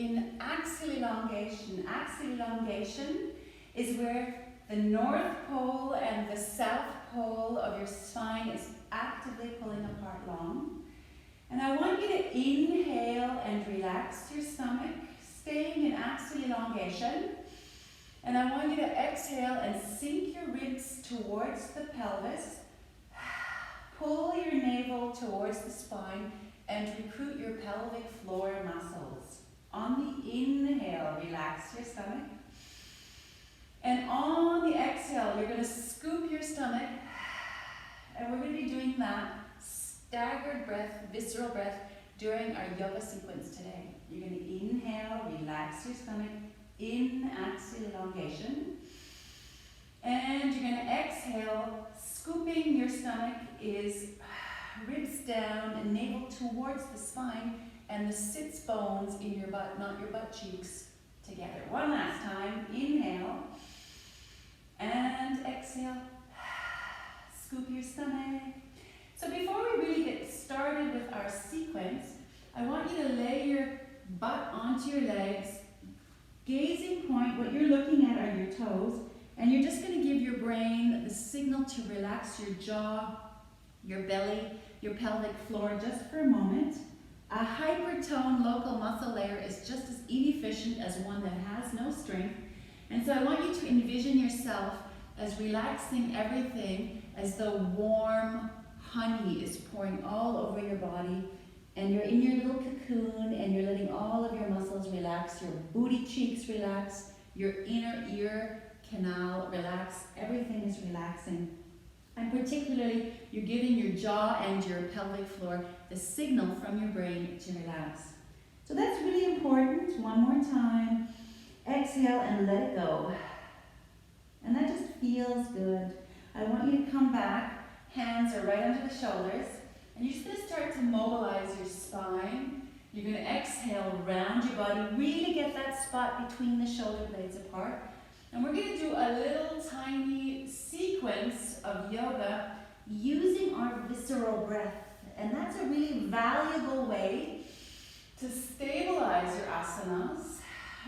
in axial elongation. Axial elongation is where the North Pole and the South Pole of your spine is actively pulling apart long. And I want you to inhale and relax your stomach, staying in axial elongation. And I want you to exhale and sink your ribs towards the pelvis. Pull your navel towards the spine and recruit your pelvic floor muscles. On the inhale, relax your stomach. And on the exhale, you're going to scoop your stomach. And we're going to be doing that staggered breath, visceral breath, during our yoga sequence today. You're going to inhale, relax your stomach in axial elongation. And you're going to exhale, scooping your stomach is ribs down and navel towards the spine and the sits bones in your butt, not your butt cheeks, together. One last time, inhale and exhale, scoop your stomach. So before we really get started with our sequence, I want you to lay your butt onto your legs, gazing point. What you're looking at are your toes, and you're just going to give your brain the signal to relax your jaw, your belly, your pelvic floor just for a moment. A hypertoned local muscle layer is just as inefficient as one that has no strength. And so I want you to envision yourself as relaxing everything as though warm honey is pouring all over your body, and you're in your little cocoon and you're letting all of your muscles relax, your booty cheeks relax, your inner ear canal relax, everything is relaxing. And particularly, you're giving your jaw and your pelvic floor the signal from your brain to relax. So that's really important. One more time. Exhale and let it go. And that just feels good. I want you to come back. Hands are right under the shoulders. And you're just going to start to mobilize your spine. You're going to exhale, round your body. Really get that spot between the shoulder blades apart. And we're going to do a little tiny sequence of yoga using our visceral breath. And that's a really valuable way to stabilize your asanas.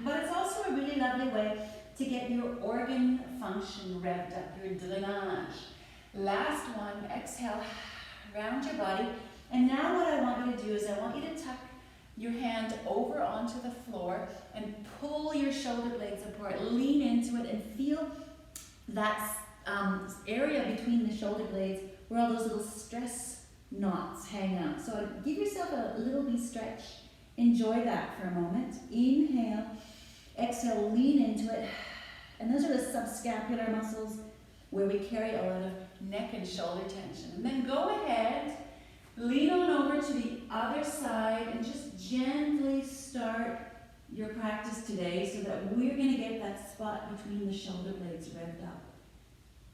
But it's also a really lovely way to get your organ function revved up, your drainage. Last one, exhale, round your body. And now what I want you to do is I want you to tuck your hand over onto the floor and pull your shoulder blades apart. Lean into it and feel that area between the shoulder blades where all those little stress knots hang out. So give yourself a little wee stretch. Enjoy that for a moment. Inhale, exhale, lean into it. And those are the subscapular muscles where we carry a lot of neck and shoulder tension. And then go ahead, lean on over to the other side and just gently start your practice today so that we're going to get that spot between the shoulder blades revved up.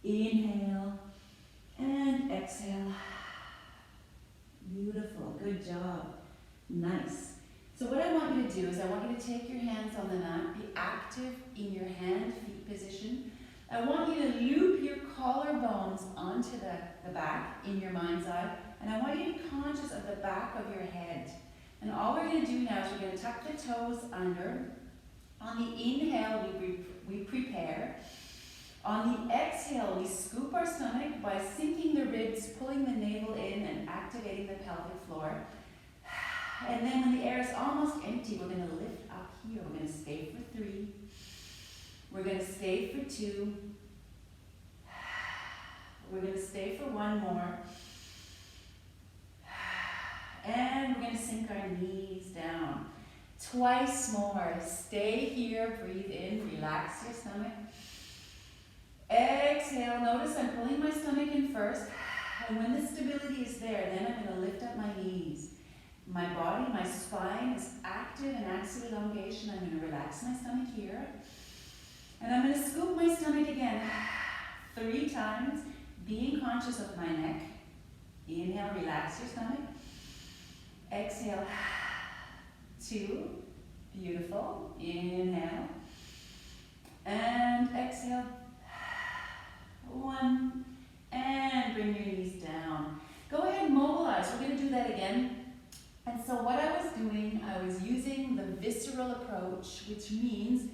Inhale and exhale. Beautiful, good job. Nice. So what I want you to do is I want you to take your hands on the mat, be active in your hand-feet position. I want you to loop your collarbones onto the back in your mind's eye, and I want you to be conscious of the back of your head. And all we're going to do now is we're going to tuck the toes under. On the inhale, we prepare. On the exhale, we scoop our stomach by sinking the ribs, pulling the navel in, and activating the pelvic floor. And then when the air is almost empty, we're going to lift up here. We're going to stay for 3. We're going to stay for 2. We're going to stay for 1 more. And we're going to sink our knees down. Twice more. Stay here, breathe in, relax your stomach. Exhale, notice I'm pulling my stomach in first. And when the stability is there, then I'm going to lift up my knees. My body, my spine is active in axial elongation. I'm going to relax my stomach here. And I'm going to scoop my stomach again 3 times, being conscious of my neck. Inhale, relax your stomach. Exhale, 2. Beautiful. Inhale. And exhale. 1. And bring your knees down. Go ahead and mobilize. We're going to do that again. And so what I was doing, I was using the visceral approach, which means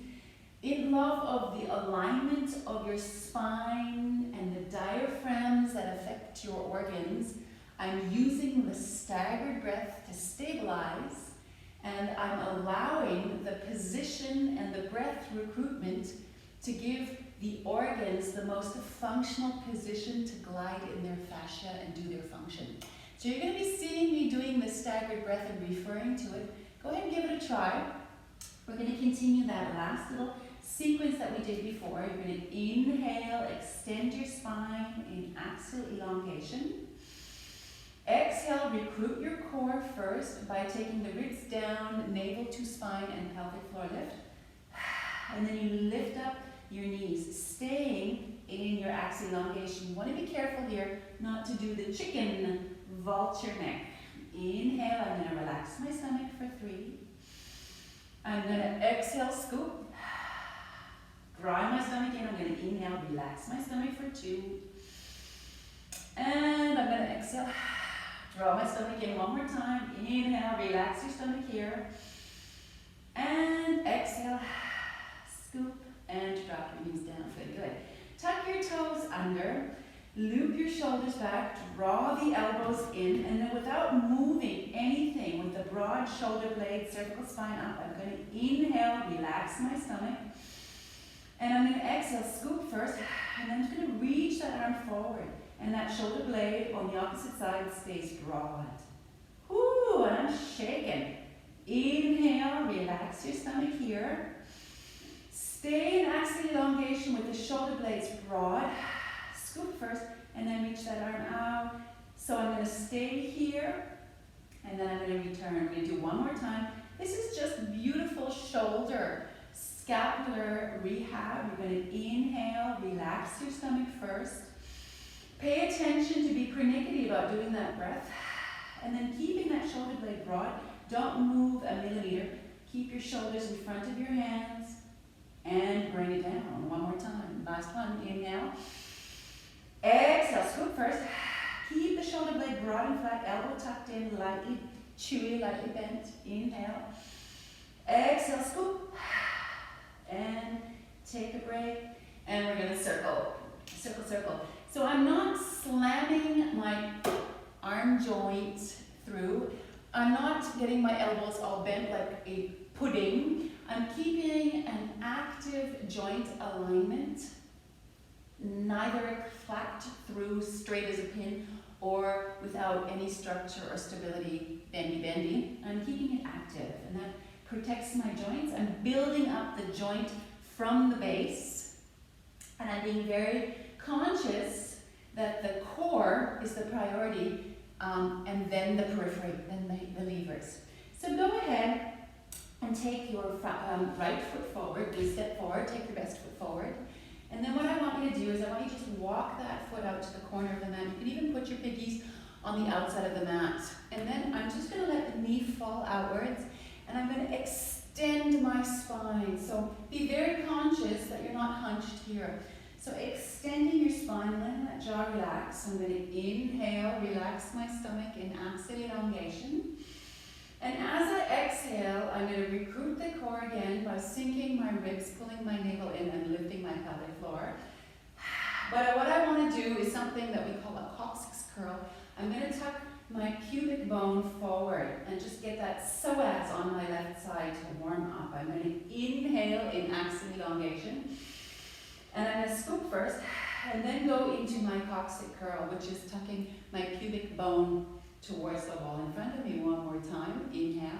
in love of the alignment of your spine and the diaphragms that affect your organs, I'm using the staggered breath to stabilize, and I'm allowing the position and the breath recruitment to give the organs the most functional position to glide in their fascia and do their function. So you're going to be seeing me doing the staggered breath and referring to it. Go ahead and give it a try. We're going to continue that last little sequence that we did before. You're going to inhale, extend your spine in axial elongation. Exhale, recruit your core first by taking the ribs down, navel to spine, and pelvic floor lift. And then you lift up your knees, staying in your axial elongation. You want to be careful here not to do the chicken vulture neck. Inhale, I'm going to relax my stomach for 3. I'm going to exhale, scoop. Draw my stomach in. I'm going to inhale, relax my stomach for 2. And I'm going to exhale. Draw my stomach in one more time. Inhale, relax your stomach here. And exhale, scoop, and drop your knees down. Good, good. Tuck your toes under, loop your shoulders back, draw the elbows in, and then without moving anything, with the broad shoulder blades, cervical spine up, I'm going to inhale, relax my stomach. And I'm going to exhale, scoop first, and then I'm just going to reach that arm forward. And that shoulder blade on the opposite side stays broad. Whoo, and I'm shaking. Inhale, relax your stomach here. Stay in axial elongation with the shoulder blades broad. Scoop first, and then reach that arm out. So I'm going to stay here, and then I'm going to return. We're going to do one more time. This is just beautiful shoulder, scapular rehab. You're going to inhale, relax your stomach first. Pay attention to be pernickety about doing that breath. And then keeping that shoulder blade broad. Don't move a millimeter. Keep your shoulders in front of your hands. And bring it down. One more time. Last one. Inhale. Exhale. Scoop first. Keep the shoulder blade broad and flat. Elbow tucked in. Lightly chewy, lightly bent. Inhale. Exhale. Scoop. And take a break. And we're going to circle. Circle, circle. So I'm not slamming my arm joint through. I'm not getting my elbows all bent like a pudding. I'm keeping an active joint alignment, neither flat through straight as a pin or without any structure or stability, bendy. I'm keeping it active, and that protects my joints. I'm building up the joint from the base, and I'm being very conscious that the core is the priority, and then the periphery, then the levers. So go ahead and take your right foot forward, please step forward, take your best foot forward. And then what I want you to do is I want you to just walk that foot out to the corner of the mat. You can even put your piggies on the outside of the mat. And then I'm just going to let the knee fall outwards, and I'm going to extend my spine. So be very conscious that you're not hunched here. So extending your spine, letting that jaw relax. I'm going to inhale, relax my stomach in axial elongation. And as I exhale, I'm going to recruit the core again by sinking my ribs, pulling my navel in, and lifting my pelvic floor. But what I want to do is something that we call a coccyx curl. I'm going to tuck my pubic bone forward and just get that psoas on my left side to warm up. I'm going to inhale in axial elongation. And I'm going to scoop first, and then go into my coccyx curl, which is tucking my pubic bone towards the wall in front of me. One more time. Inhale.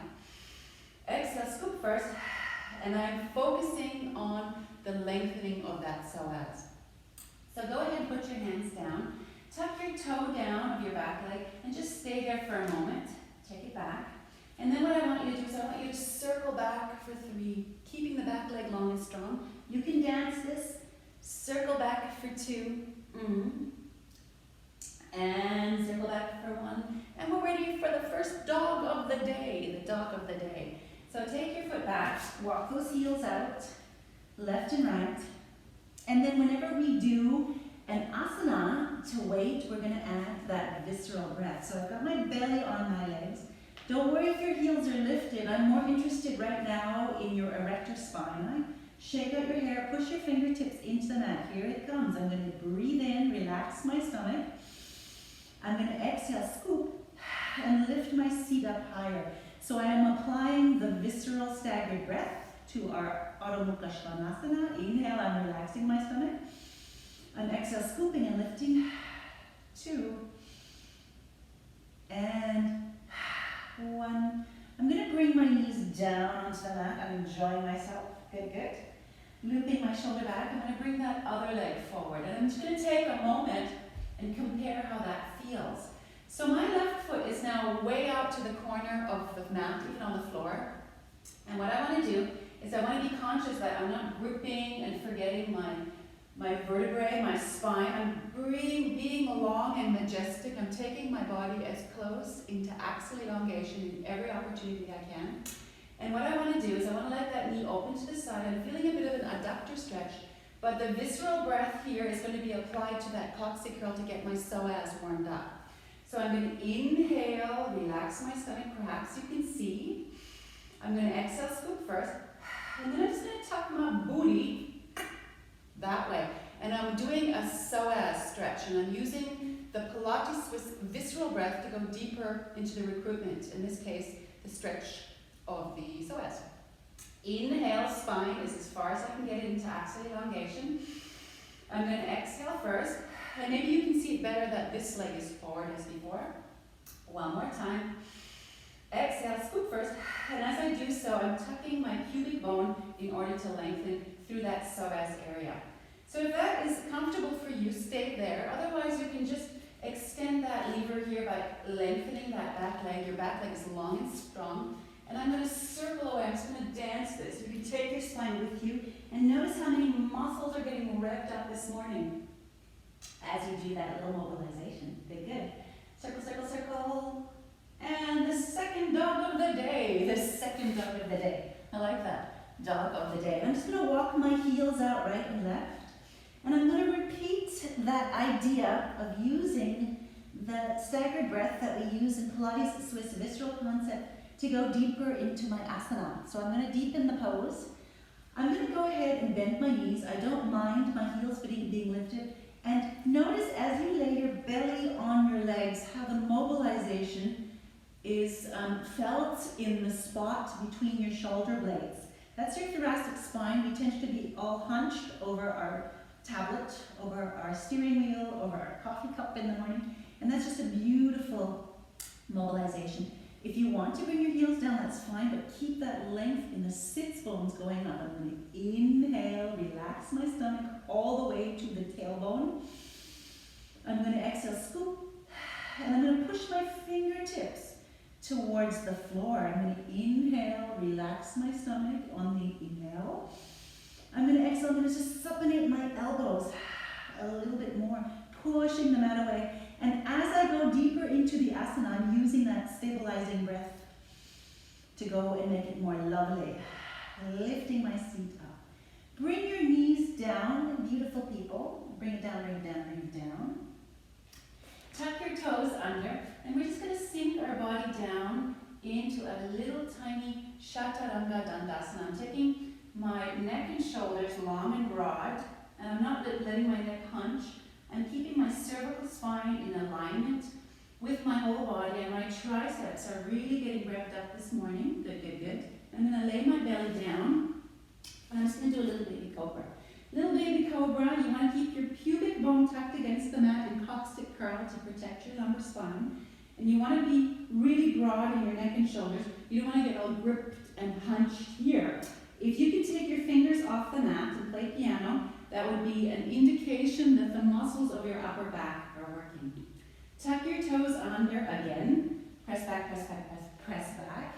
Exhale, scoop first, and I'm focusing on the lengthening of that psoas. So go ahead and put your hands down. Tuck your toe down of your back leg, and just stay there for a moment. Take it back. And then what I want you to do is I want you to circle back for 3, keeping the back leg long and strong. You can dance this. Circle back for 2, and circle back for 1, and we're ready for the first dog of the day, the dog of the day. So take your foot back, walk those heels out, left and right, and then whenever we do an asana to weight, we're going to add that visceral breath. So I've got my belly on my legs. Don't worry if your heels are lifted. I'm more your spine. Shake out your hair, push your fingertips into the mat. Here it comes. I'm going to breathe in, relax my stomach. I'm going to exhale, scoop, and lift my seat up higher. So I am applying the visceral staggered breath to our Adho Mukha Svanasana. Inhale, I'm relaxing my stomach. I'm exhale, scooping and lifting. 2 and 1. I'm going to bring my knees down onto the mat. I'm enjoying myself. Good, good. Looping my shoulder back. I'm going to bring that other leg forward. And I'm just going to take a moment and compare how that feels. So my left foot is now way out to the corner of the mat, even on the floor. And what I want to do is I want to be conscious that I'm not gripping and forgetting my vertebrae, my spine. I'm breathing, being long and majestic. I'm taking my body as close into axial elongation in every opportunity I can. And what I want to do is I want to let that knee open to the side. I'm feeling a bit of an adductor stretch, but the visceral breath here is going to be applied to that coccyx curl to get my psoas warmed up. So I'm going to inhale, relax my stomach, perhaps you can see. I'm going to exhale, scoop first, and then I'm just going to tuck my booty that way. And I'm doing a psoas stretch, and I'm using the PILATESwiss visceral breath to go deeper into the recruitment, in this case, the stretch of the psoas. Inhale, spine is as far as I can get it into axial elongation. I'm going to exhale first, and maybe you can see it better that this leg is forward as before. One more time. Exhale, scoop first, and as I do so, I'm tucking my pubic bone in order to lengthen through that psoas area. So if that is comfortable for you, stay there. Otherwise, you can just extend that lever here by lengthening that back leg. Your back leg is long and strong. And I'm going to circle away. I'm just going to dance this. You can take your spine with you and notice how many muscles are getting revved up this morning as you do that little mobilization. Good, good. Circle, circle, circle. And the second dog of the day. The second dog of the day. I like that. Dog of the day. I'm just going to walk my heels out right and left. And I'm going to repeat that idea of using the staggered breath that we use in PILATESwiss visceral concept to go deeper into my asana. So I'm going to deepen the pose. I'm going to go ahead and bend my knees. I don't mind my heels being lifted. And notice as you lay your belly on your legs how the mobilization is felt in the spot between your shoulder blades. That's your thoracic spine. We tend to be all hunched over our tablet, over our steering wheel, over our coffee cup in the morning. And that's just a beautiful mobilization. If you want to bring your heels down, that's fine, but keep that length in the sits bones going up. I'm going to inhale, relax my stomach all the way to the tailbone. I'm going to exhale, scoop, and I'm going to push my fingertips towards the floor. I'm going to inhale, relax my stomach on the inhale. I'm going to exhale, I'm going to just supinate my elbows a little bit more, pushing the mat away. And as I go deeper into the asana, I'm using that stabilizing breath to go and make it more lovely. Lifting my seat up. Bring your knees down, beautiful people. Bring it down, bring it down, bring it down. Tuck your toes under, and we're just going to sink our body down into a little tiny Chaturanga Dandasana. I'm taking my neck and shoulders long and broad, and I'm not letting my neck hunch. I'm keeping my cervical spine in alignment with my whole body, and my triceps are really getting revved up this morning. Good, good, good. I'm going to lay my belly down, and I'm just going to do a little baby cobra. Little baby cobra, you want to keep your pubic bone tucked against the mat in coccyx curl to protect your lumbar spine. And you want to be really broad in your neck and shoulders. You don't want to get all gripped and hunched here. If you can take your fingers off the mat and play piano, that would be an indication that the muscles of your upper back are working. Tuck your toes under again. Press back, press back, press back.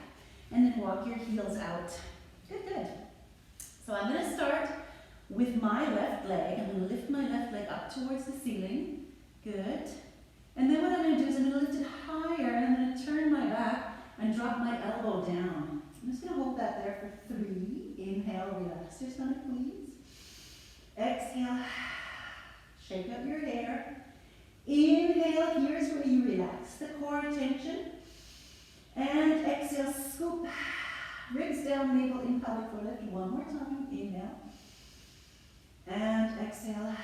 And then walk your heels out. Good, good. So I'm going to start with my left leg. I'm going to lift my left leg up towards the ceiling. Good. And then what I'm going to do is I'm going to lift it higher, and I'm going to turn my back and drop my elbow down. I'm just going to hold that there for 3. Inhale, relax your stomach, please. Exhale, shake up your hair. Inhale, here's where you relax the core tension. And exhale, scoop, ribs ribs down, navel in, pelvic floor lift. One more time. Inhale. And exhale.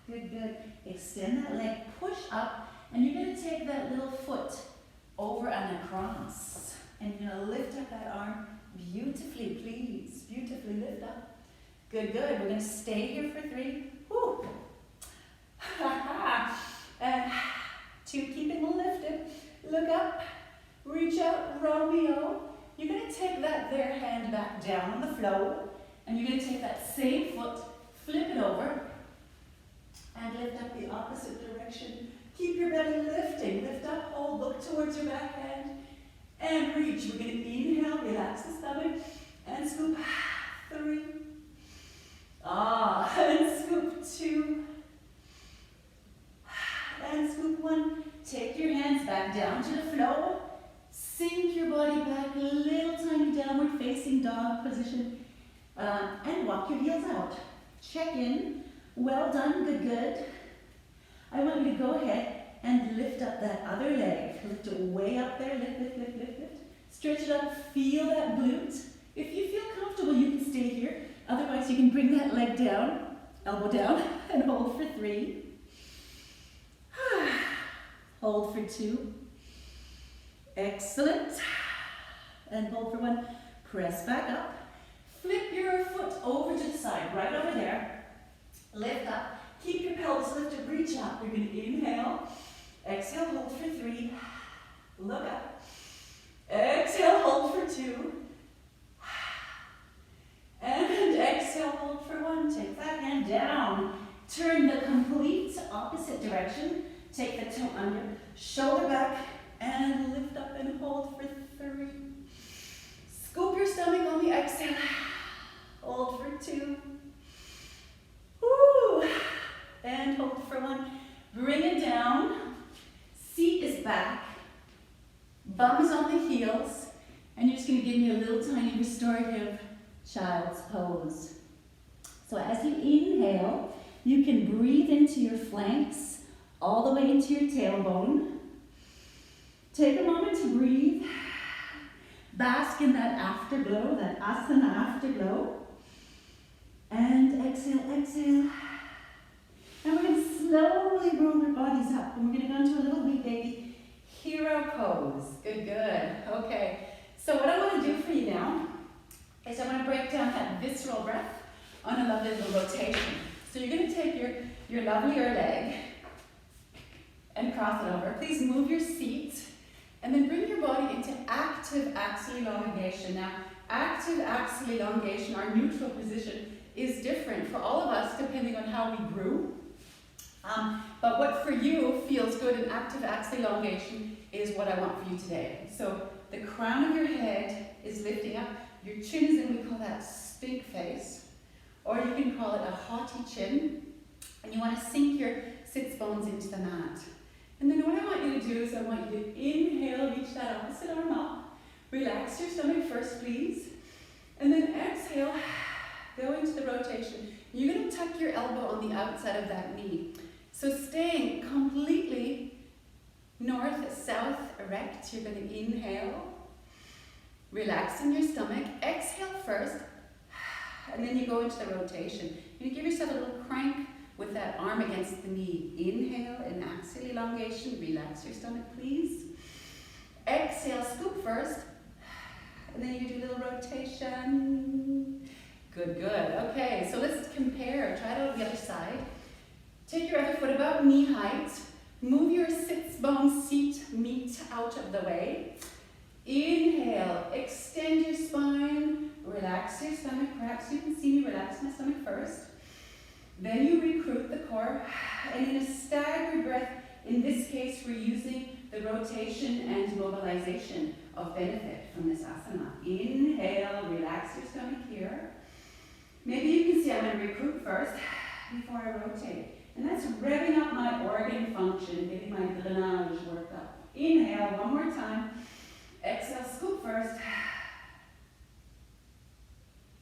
Good, good. Extend that leg, push up, and you're going to take that little foot over and across. And you're going to lift up that arm beautifully, please. Beautifully lift up. Good, good. We're going to stay here for 3. Woo. And 2, keeping lifted. Look up, reach out, Romeo. You're going to take that there hand back down on the floor, and you're going to take that same foot, flip it over, and lift up the opposite direction. Keep your belly lifting. Lift up, hold, look towards your back hand, and reach. We're going to inhale, relax the stomach, and scoop. 3. And scoop 2. And scoop 1. Take your hands back down to the floor. Sink your body back, a little tiny downward facing dog position. And walk your heels out. Check in. Well done, good, good. I want you to go ahead and lift up that other leg. Lift it way up there, lift, lift, lift, lift, lift. Stretch it up, feel that glute. If you feel comfortable, you can stay here. Otherwise, you can bring that leg down, elbow down, and hold for 3. Hold for 2. Excellent. And hold for 1. Press back up. Flip your foot over to the side, right over there. Lift up. Keep your pelvis lifted, reach up. You're going to inhale. Exhale, hold for 3. Look up. Exhale, hold for 2. And exhale, hold for 1. Take that hand down. Turn the complete opposite direction. Take the toe under, shoulder back, and lift up and hold for 3. Scoop your stomach on the exhale. Hold for 2. Woo! And hold for 1. Bring it down. Seat is back. Bum is on the heels. And you're just going to give me a little tiny restorative child's pose. So as you inhale, you can breathe into your flanks, all the way into your tailbone. Take a moment to breathe. Bask in that afterglow, that asana afterglow. And exhale, exhale. And we're going to slowly roll our bodies up. And we're going to go into a little wee baby hero pose. Good, good. Okay. So what I want to do for you now is I want to break down that visceral breath on a lovely little rotation. So you're going to take your lovelier leg and cross it over. Please move your seat and then bring your body into active axial elongation. Now, active axial elongation, our neutral position, is different for all of us depending on how we grew. But what for you feels good in active axial elongation is what I want for you today. So the crown of your head is lifting up. Your chin is in, we call that stink face. Or you can call it a haughty chin. And you want to sink your sits bones into the mat. And then what I want you to do is I want you to inhale, reach that opposite arm up. Relax your stomach first, please. And then exhale, go into the rotation. You're going to tuck your elbow on the outside of that knee. So staying completely north, south, erect. You're going to inhale, relaxing your stomach. Exhale first, and then you go into the rotation. You give yourself a little crank with that arm against the knee. Inhale in axial elongation. Relax your stomach, please. Exhale, scoop first. And then you do a little rotation. Good, good. Okay, so let's compare. Try it on the other side. Take your other foot about knee height. Move your sits bone seat meat out of the way. Inhale, extend your spine. Relax your stomach. Perhaps you can see me relax my stomach first. Then you recruit the core, and in a staggered breath, in this case, we're using the rotation and mobilization of benefit from this asana. Inhale, relax your stomach here. Maybe you can see I'm going to recruit first before I rotate. And that's revving up my organ function, getting my drainage worked up. Inhale, one more time. Exhale, scoop first.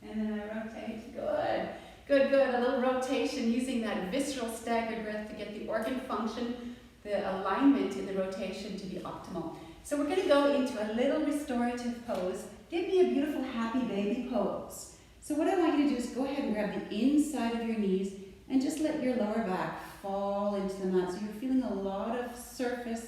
And then I rotate. Good. Good, good. A little rotation using that visceral staggered breath to get the organ function, the alignment in the rotation to be optimal. So we're going to go into a little restorative pose give me a beautiful happy baby pose. So what I want you to do is go ahead and grab the inside of your knees and just let your lower back fall into the mat. So you're feeling a lot of surface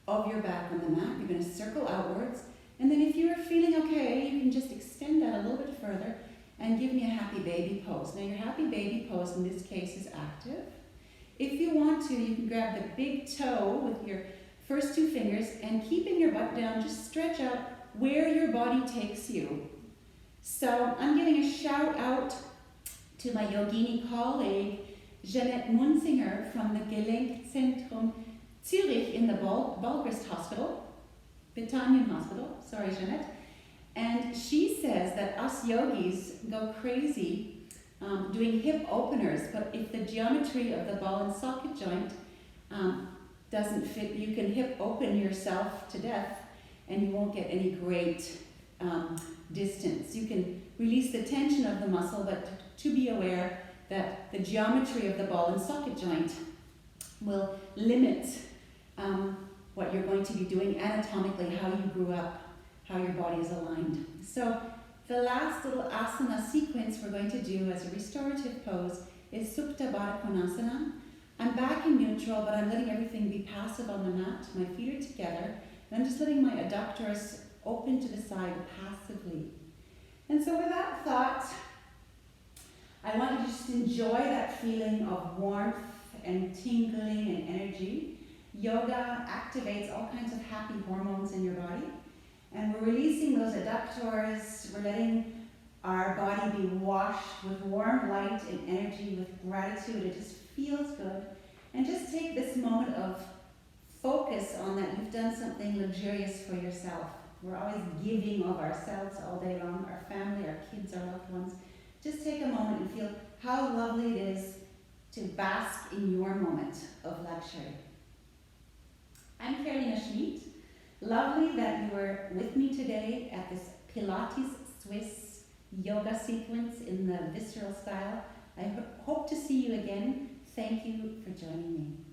of your back on the mat. You're going to circle outwards. And then if you're feeling okay, you can just extend that a little bit further and give me a happy baby pose. Now your happy baby pose in this case is active. If you want to, you can grab the big toe with your first two fingers and keeping your butt down, just stretch out where your body takes you. So I'm giving a shout out to my yogini colleague, Jeanette Munzinger from the Gelenkzentrum Zürich in the Balgrist Hospital, Bethanien Hospital, sorry Jeanette. And she says that us yogis go crazy doing hip openers, but if the geometry of the ball and socket joint doesn't fit, you can hip open yourself to death and you won't get any great distance. You can release the tension of the muscle, but to be aware that the geometry of the ball and socket joint will limit what you're going to be doing anatomically, how you grew up, how your body is aligned. So the last little asana sequence we're going to do as a restorative pose is Supta Baddha Konasana. I'm back in neutral, but I'm letting everything be passive on the mat. My feet are together, and I'm just letting my adductors open to the side passively. And so with that thought, I want you to just enjoy that feeling of warmth and tingling and energy. Yoga activates all kinds of happy hormones in your body. And we're releasing those adductors. We're letting our body be washed with warm light and energy, with gratitude. It just feels good. And just take this moment of focus on that you've done something luxurious for yourself. We're always giving of ourselves all day long, our family, our kids, our loved ones. Just take a moment and feel how lovely it is to bask in your moment of luxury. I'm Carolina Schmid. Lovely that you were with me today at this PILATESwiss yoga sequence in the Visceral style. I hope to see you again. Thank you for joining me.